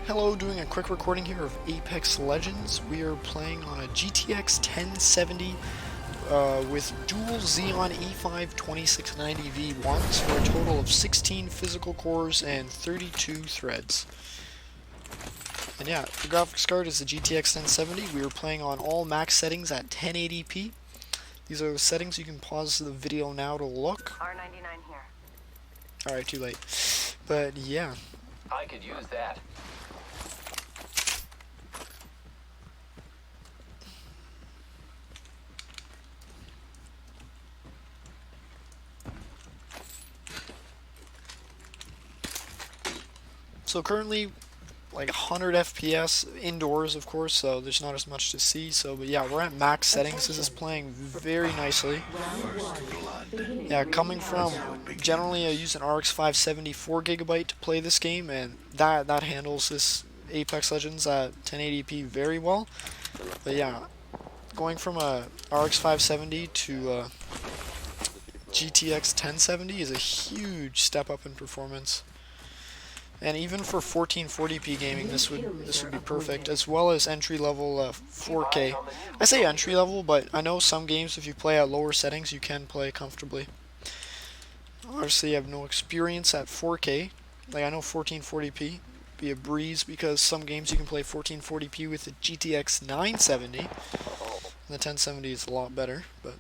Hello, doing a quick recording here of Apex Legends. We are playing on a GTX 1070 with dual Xeon E5 2690 V1s for a total of 16 physical cores and 32 threads. And yeah, the graphics card is the GTX 1070. We are playing on all max settings at 1080p. These are the settings. You can pause the video now to look. R99 here. Alright, too late. But yeah. I could use that. So currently, like 100 FPS indoors, of course, so there's not as much to see. But yeah, we're at max settings. This is playing very nicely. Yeah, coming from generally I use an RX 570 4GB to play this game, and that handles this Apex Legends at 1080p very well. But yeah, going from a RX 570 to GTX 1070 is a huge step up in performance. And even for 1440p gaming, this would be perfect, as well as entry-level 4K. I say entry-level, but I know some games, if you play at lower settings, you can play comfortably. Obviously, I have no experience at 4K. Like, I know 1440p be a breeze, because some games you can play 1440p with the GTX 970. And the 1070 is a lot better, but...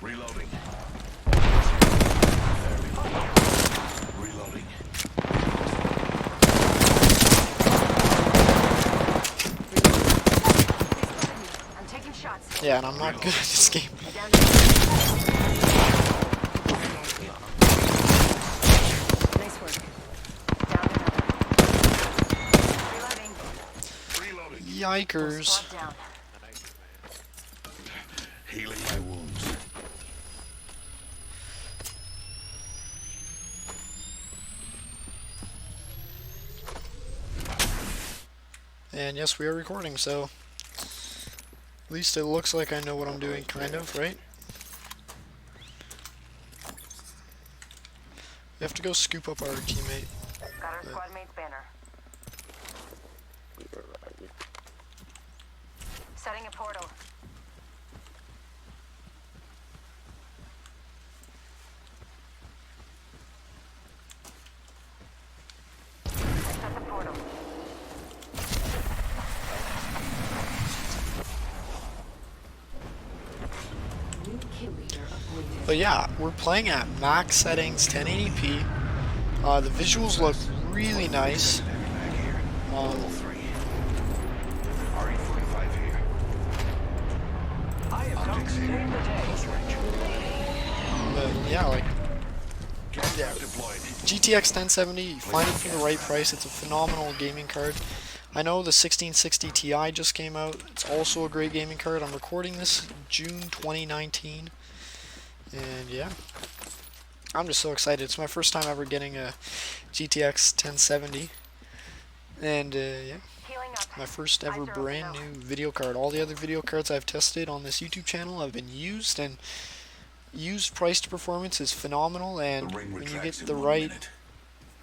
Reloading. Reloading. I'm taking shots. Yeah, and I'm not good at this game. Nice work. Down another. Reloading. Yikers. Squad down. Healing my wounds. And yes, we are recording, so at least it looks like I know what I'm doing, kind of, right? We have to go scoop up our teammate. Got our squad mate's banner. Setting a portal. Set the portal. But yeah, we're playing at max settings, 1080p. The visuals look really nice. But yeah, like GTX 1070, find it for the right price. It's a phenomenal gaming card. I know the 1660 Ti just came out. It's also a great gaming card. I'm recording this June 2019. And yeah, I'm just so excited. It's my first time ever getting a GTX 1070. And yeah, my first ever brand new video card. All the other video cards I've tested on this YouTube channel have been used, and used price to performance is phenomenal. And when you get the right,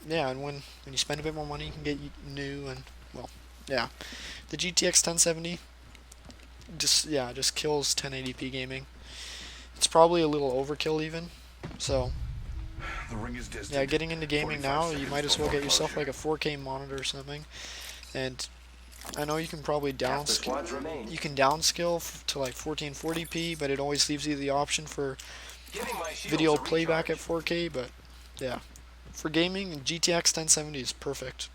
yeah, and when you spend a bit more money, you can get new. And well, yeah, the GTX 1070 just kills 1080p gaming. It's probably a little overkill even. So yeah, getting into gaming now, you might as well get yourself like a 4K monitor or something. And I know you can probably downscale. You can downscale to like 1440p, but it always leaves you the option for video playback at 4K. But yeah, for gaming, GTX 1070 is perfect.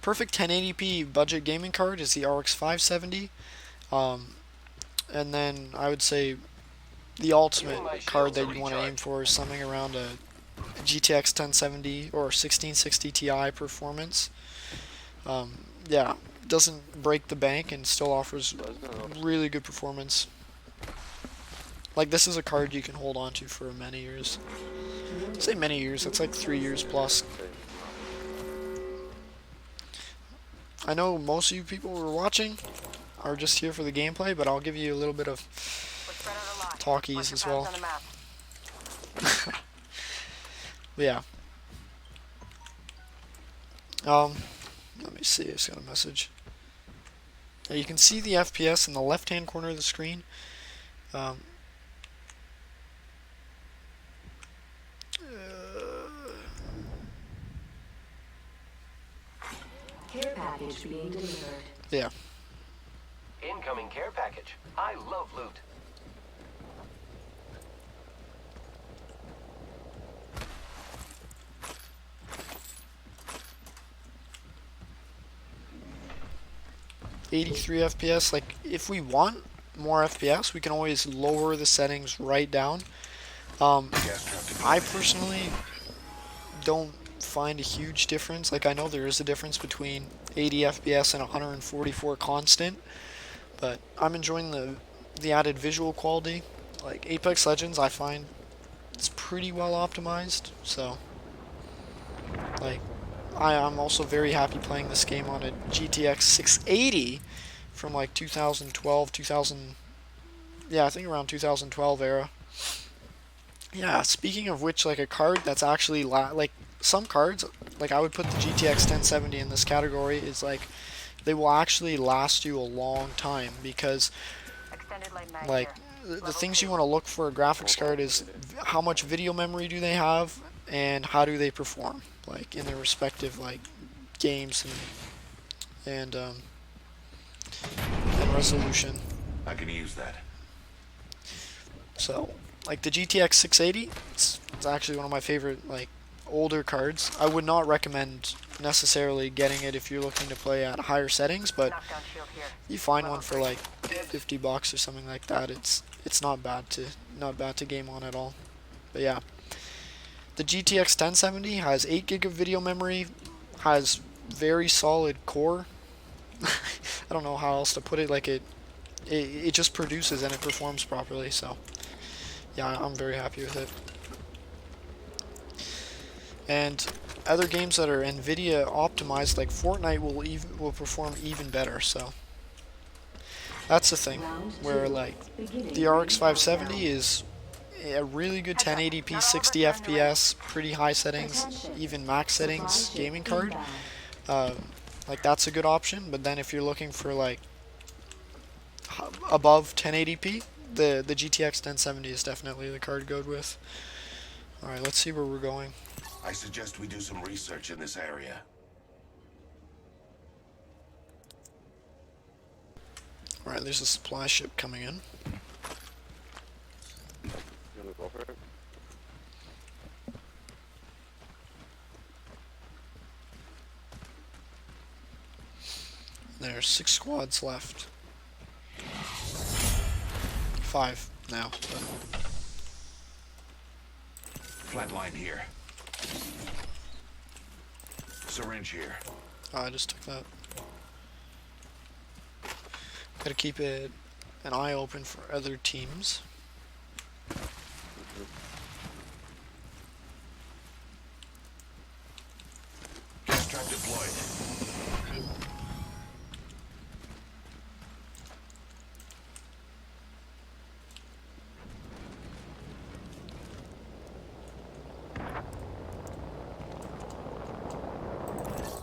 Perfect 1080p budget gaming card is the RX 570. And then I would say the ultimate card that you want to aim for is something around a GTX 1070 or 1660 Ti performance. Yeah, doesn't break the bank and still offers really good performance. Like, this is a card you can hold on to for many years. I say many years, that's like 3 years plus. I know most of you people were watching, are just here for the gameplay, but I'll give you a little bit of We're spread out a lot. talkies Mark your as paths well. on the map. But yeah. Let me see. I just got a message. You can see the FPS in the left-hand corner of the screen. Um, Care package being delivered. yeah. Incoming care package. I love loot. '83 FPS. Like, if we want more FPS, we can always lower the settings right down. I personally don't find a huge difference. Like, I know there is a difference between 80 FPS and 144 constant, but I'm enjoying the added visual quality. Like, Apex Legends, I find it's pretty well optimized, so like I'm also very happy playing this game on a GTX 680 from like 2012, 2000, yeah, I think around 2012 era. Yeah, speaking of which, like a card that's actually like some cards, like I would put the GTX 1070 in this category, is like they will actually last you a long time because Extended light mag like here. the things you want to look for a graphics card is how much video memory do they have and how do they perform like in their respective like games and resolution. I can use that. So like the GTX 680, it's actually one of my favorite like older cards. I would not recommend necessarily getting it if you're looking to play at higher settings, but Knockdown shield here. you find one for like $50 or something like that. It's not bad to game on at all. But yeah, the GTX 1070 has 8 gig of video memory, has very solid core. I don't know how else to put it. Like it just produces and it performs properly. So yeah, I'm very happy with it. And other games that are NVIDIA optimized, like Fortnite, will perform even better. So that's the thing, where like the RX 570 is a really good 1080p 60 FPS, pretty high settings, even max settings gaming card. Like that's a good option. But then if you're looking for like above 1080p, the GTX 1070 is definitely the card to go with. All right, let's see where we're going. I suggest we do some research in this area. All right, there's a supply ship coming in. There's 6 squads left. 5 now. But Flatline here. Syringe here. I just took that. Gotta keep an eye open for other teams. Gas trap deployed.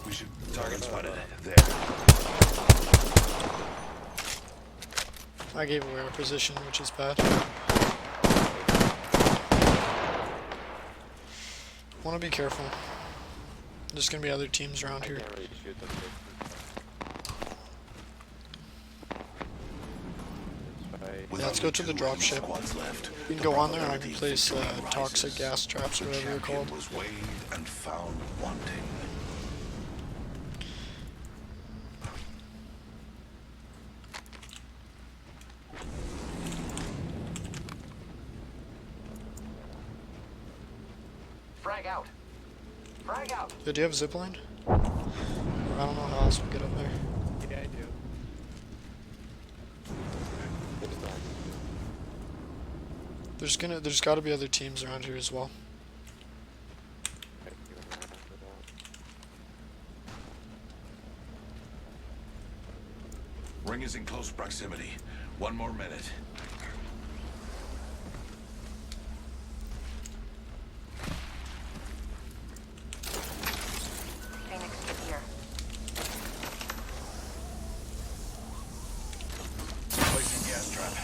We should target spotted. There. I gave away our position, which is bad. Want to be careful. There's gonna be other teams around here. With let's go to the only drop 2 ship. squads left. We can go on there and I can place toxic gas traps or The whatever they're champion called. was weighed and found wanting. Frag out. Frag out. Do you have a zipline? I don't know how else we get up there. Yeah, I do. There's gotta be other teams around here as well. Ring is in close proximity. 1 more minute. Phoenix is here. Placing gas trap.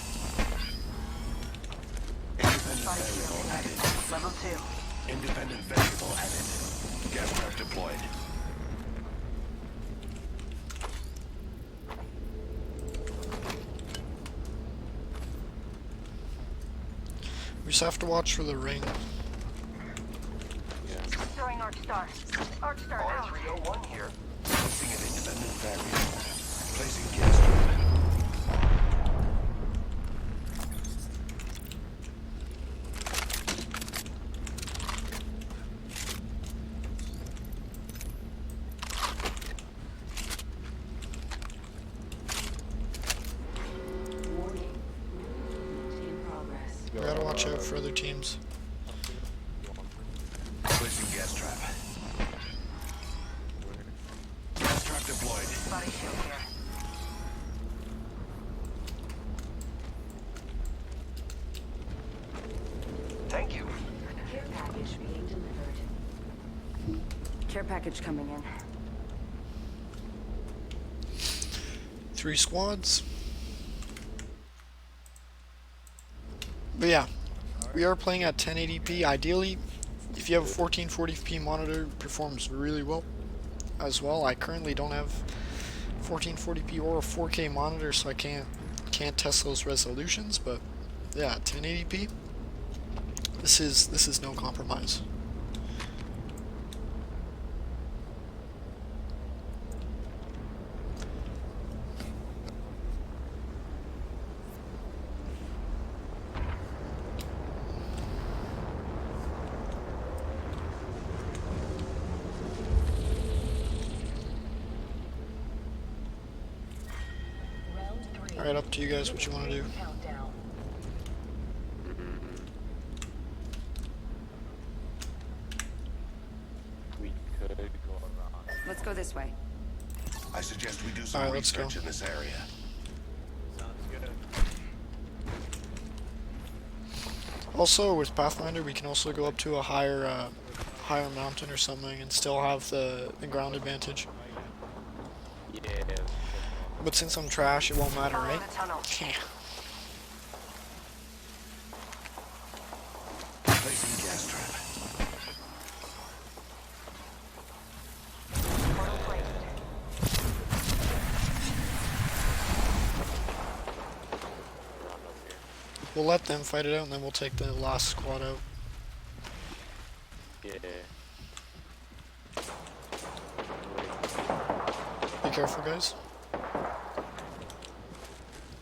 Independent Body variable shield added. connected. Level 2. Independent variable added. Gas trap deployed. We just have to watch for the ring. Throwing Arc Star. Arc Star out. R301 here. Placing an independent variable. Placing gas trap. Warning. Movement in progress. We gotta watch out for other teams. Placing gas trap. Gas trap deployed. Body shield here. Thank you. Care package being delivered. Care package coming in. 3 squads. But yeah, we are playing at 1080p. Ideally, if you have a 1440p monitor, it performs really well as well. I currently don't have 1440p or a 4K monitor, so I can't test those resolutions. But yeah, 1080p. This is no compromise. Alright, up to you guys what you want to do. Countdown. We could go around. Let's go this way. I suggest we do some Alright, let's research go. in this area. Sounds good. Also, with Pathfinder, we can also go up to a higher mountain or something and still have the ground advantage. Yeah. But since I'm trash, it won't matter, Follow right? the tunnel. Placing gas trap. Portal placed. We'll let them fight it out, and then we'll take the last squad out. Yeah. Be careful, guys.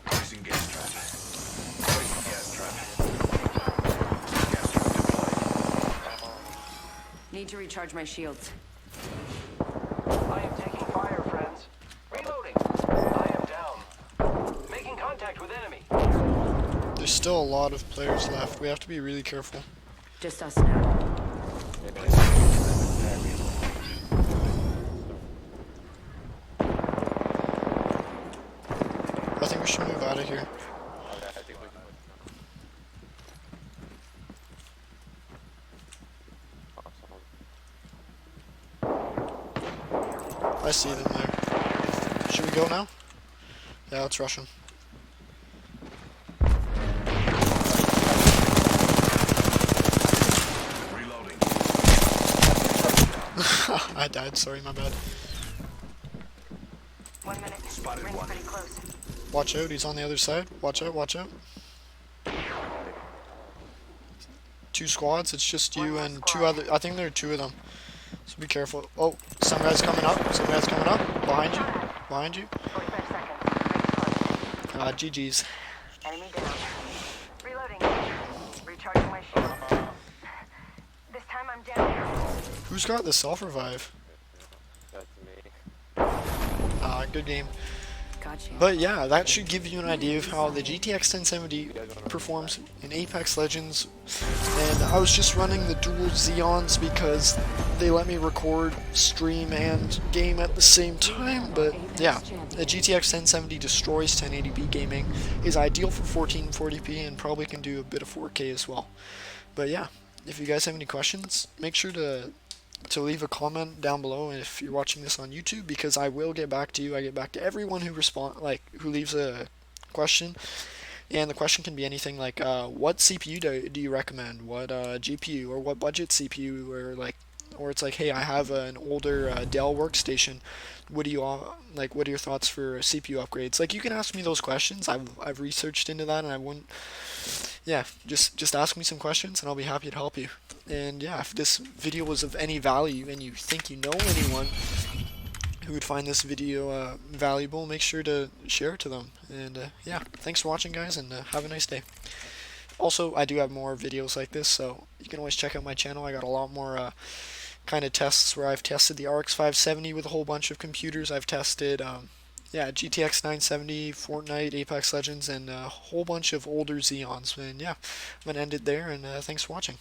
Placing gas trap. Placing gas trap. Gas trap deployed. Need to recharge my shields. I am taking fire, friends. Reloading. I am down. Making contact with enemy. There's still a lot of players left. We have to be really careful. Just us now. I think we should move out of here. Okay, I think we can. Awesome. I see them there. Should we go now? Yeah, let's rush them. Reloading. I died, sorry, my bad. 1 minute. Spotted Ring's one. pretty close. Watch out, he's on the other side. Watch out, watch out. 2 squads, it's just you and 2 other. I think there are 2 of them. So be careful. Oh, some guy's coming up. Some guy's coming up. Behind you. Behind you. 45 seconds. Ring's close. GG's. Enemy down. Reloading. Recharging my shield. This time I'm down. Who's got the self-revive? That's me. Good game. Gotcha. But yeah, that should give you an idea of how the GTX 1070 performs in Apex Legends. and I was just running the dual Xeons because they let me record, stream, and game at the same time. But yeah, the GTX 1070 destroys 1080p gaming, is ideal for 1440p, and probably can do a bit of 4K as well. But yeah, if you guys have any questions, make sure to leave a comment down below if you're watching this on YouTube, because I will get back to you. I get back to everyone who who leaves a question. And the question can be anything like, what CPU do you recommend? What GPU, or what budget CPU, or it's like, hey, I have an older Dell workstation. What do you like? What are your thoughts for CPU upgrades? Like, you can ask me those questions. I've researched into that, and I wouldn't. Yeah, just ask me some questions, and I'll be happy to help you. And yeah, if this video was of any value, and you think you know anyone who would find this video valuable, make sure to share it to them. And yeah, thanks for watching, guys, and have a nice day. Also, I do have more videos like this, so you can always check out my channel. I got a lot more kind of tests where I've tested the RX 570 with a whole bunch of computers. I've tested yeah, GTX 970, Fortnite, Apex Legends, and a whole bunch of older Xeons. And yeah, I'm going to end it there, and thanks for watching.